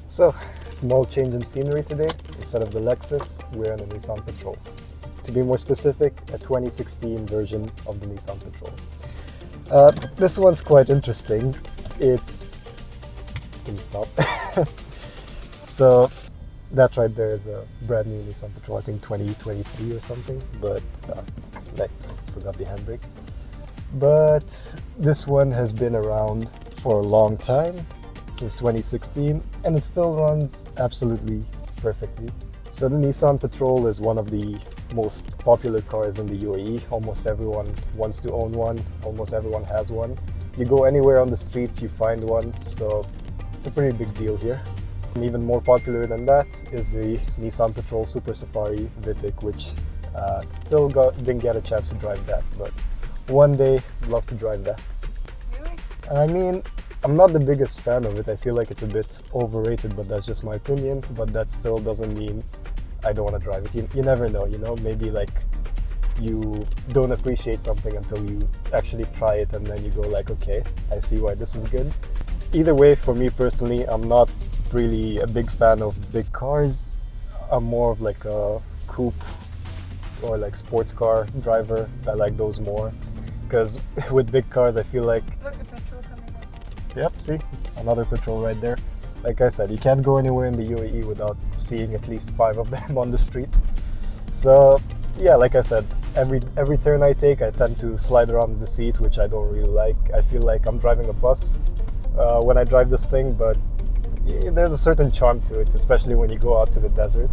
So, small change in scenery today. Instead of the Lexus, we're in a Nissan Patrol. To be more specific, a 2016 version of the Nissan Patrol. This one's quite interesting. It's... Can you stop? So, that right there is a brand new Nissan Patrol, I think 2023 or something, but nice, forgot the handbrake. But this one has been around for a long time, since 2016, and it still runs absolutely perfectly. So the Nissan Patrol is one of the most popular cars in the UAE. Almost everyone wants to own one, almost everyone has one. You go anywhere on the streets, you find one, so it's a pretty big deal here. And even more popular than that is the Nissan Patrol Super Safari Vitic, which didn't get a chance to drive that, but one day I'd love to drive that. Really? I mean, I'm not the biggest fan of it. I feel like it's a bit overrated, but that's just my opinion. But that still doesn't mean I don't want to drive it. You never know, maybe like you don't appreciate something until you actually try it, and then you go like, okay, I see why this is good. Either way, for me personally, I'm not really a big fan of big cars. I'm more of like a coupe or like sports car driver. I like those more. Because with big cars, I feel like... Look, the petrol coming up. Yep, see? Another Patrol right there. Like I said, you can't go anywhere in the UAE without seeing at least 5 of them on the street. So, yeah, like I said, every turn I take, I tend to slide around in the seat, which I don't really like. I feel like I'm driving a bus when I drive this thing, but there's a certain charm to it, especially when you go out to the desert.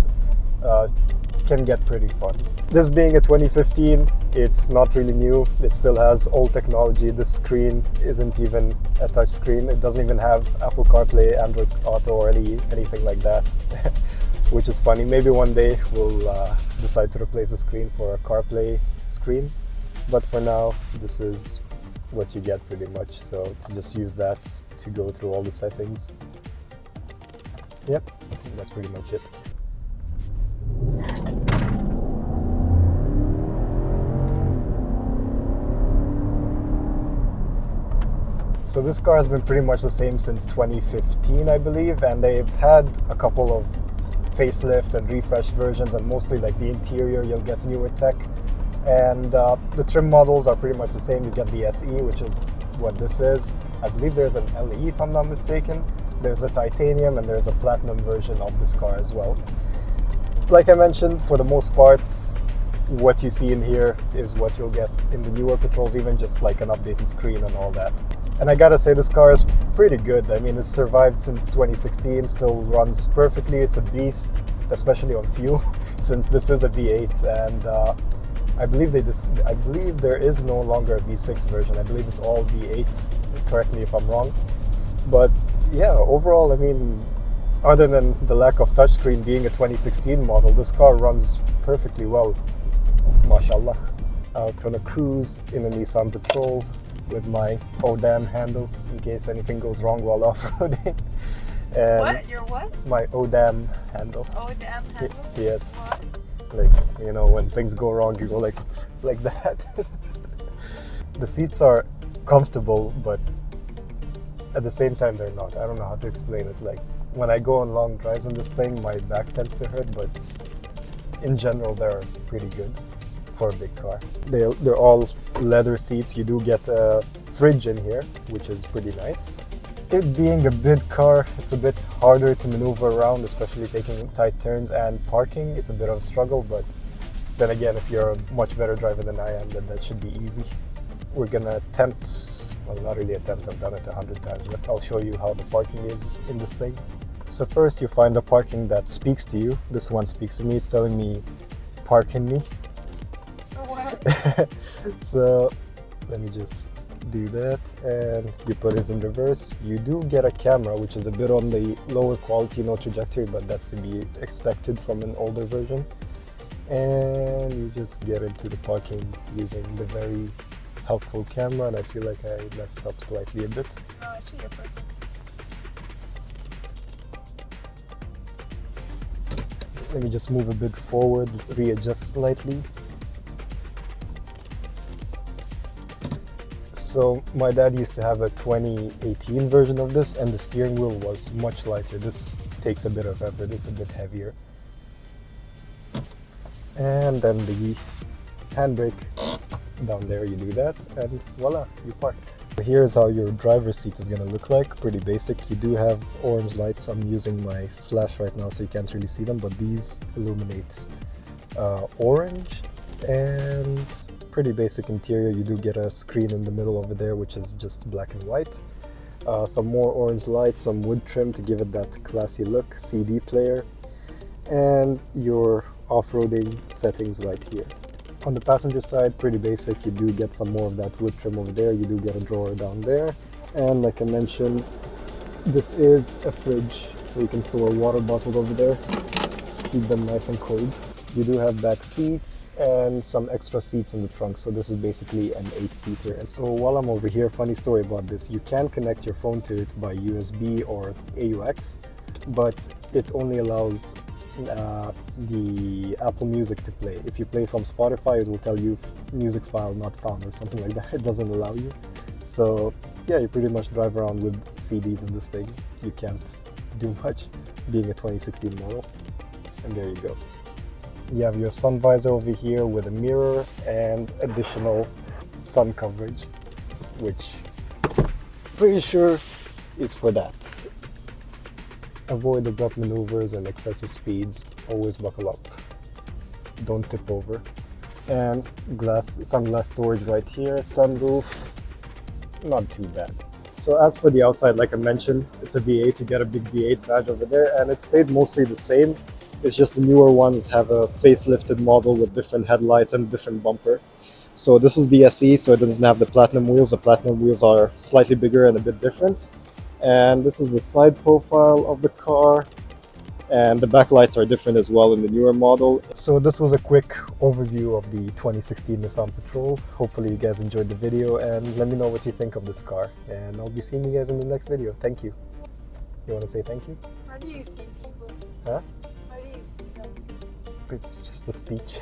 Can get pretty fun. This being a 2015, it's not really new. It still has old technology. The screen isn't even a touch screen. It doesn't even have Apple CarPlay, Android Auto, or anything like that, which is funny. Maybe one day we'll decide to replace the screen for a CarPlay screen, but for now, this is what you get pretty much. So just use that to go through all the settings. Yep, that's pretty much it. So this car has been pretty much the same since 2015, I believe, and they've had a couple of facelift and refreshed versions, and mostly like the interior, you'll get newer tech. And the trim models are pretty much the same. You get the SE, which is what this is. I believe there's an LE, if I'm not mistaken. There's a titanium and there's a platinum version of this car as well. Like I mentioned, for the most part, what you see in here is what you'll get in the newer Patrols, even just like an updated screen and all that. And I gotta say, this car is pretty good. I mean, it's survived since 2016, still runs perfectly. It's a beast, especially on fuel, since this is a V8, and I believe there is no longer a V6 version. I believe it's all V8s. Correct me if I'm wrong. But yeah, overall, I mean, other than the lack of touchscreen being a 2016 model, this car runs perfectly well. Mashallah. Out on a cruise in a Nissan Patrol with my ODAM handle in case anything goes wrong while off-roading. What? Your what? My ODAM handle. ODAM handle? Yes. What? Like, when things go wrong, you go like that. The seats are comfortable, but at the same time, they're not. I don't know how to explain it. Like, when I go on long drives on this thing, my back tends to hurt, but in general, they're pretty good for a big car. They're all leather seats. You do get a fridge in here, which is pretty nice. It being a big car, it's a bit harder to maneuver around, especially taking tight turns and parking. It's a bit of a struggle, but then again, if you're a much better driver than I am, then that should be easy. We're gonna attempt, well, not really attempt, I've done it 100 times, but I'll show you how the parking is in this thing. So first you find the parking that speaks to you. This one speaks to me, it's telling me, park in me. What? So let me just do that, and you put it in reverse. You do get a camera, which is a bit on the lower quality, no trajectory, but that's to be expected from an older version. And you just get into the parking using the very helpful camera, and I feel like I messed up slightly a bit. No, actually you're perfect. Let me just move a bit forward, readjust slightly. So my dad used to have a 2018 version of this, and the steering wheel was much lighter. This takes a bit of effort, it's a bit heavier. And then the handbrake down there, you do that, and voila, you parked. Here's how your driver's seat is gonna look like. Pretty basic. You do have orange lights. I'm using my flash right now so you can't really see them, but these illuminate orange, and pretty basic interior. You do get a screen in the middle over there, which is just black and white. Some more orange lights, some wood trim to give it that classy look, CD player, and your off-roading settings right here. On the passenger side, pretty basic. You do get some more of that wood trim over there. You do get a drawer down there. And like I mentioned, this is a fridge, so you can store water bottles over there, keep them nice and cold. You do have back seats and some extra seats in the trunk, so this is basically an 8-seater. And so while I'm over here, funny story about this, you can connect your phone to it by USB or AUX, but it only allows the Apple Music to play. If you play from Spotify, it will tell you music file not found or something like that. It doesn't allow you. So yeah, you pretty much drive around with CDs in this thing. You can't do much, being a 2016 model. And there you go. You have your sun visor over here with a mirror and additional sun coverage, which pretty sure is for that. Avoid abrupt maneuvers and excessive speeds. Always buckle up. Don't tip over. And sunglass storage right here. Sunroof, not too bad. So as for the outside, like I mentioned, it's a V8. You get a big V8 badge over there, and it stayed mostly the same. It's just the newer ones have a facelifted model with different headlights and a different bumper. So this is the SE, so it doesn't have the platinum wheels. The platinum wheels are slightly bigger and a bit different. And this is the side profile of the car, and the backlights are different as well in the newer model. So this was a quick overview of the 2016 Nissan Patrol. Hopefully you guys enjoyed the video, and let me know what you think of this car, and I'll be seeing you guys in the next video. Thank you. You want to say thank you? How do you see people? Huh? How do you see them? It's just a speech.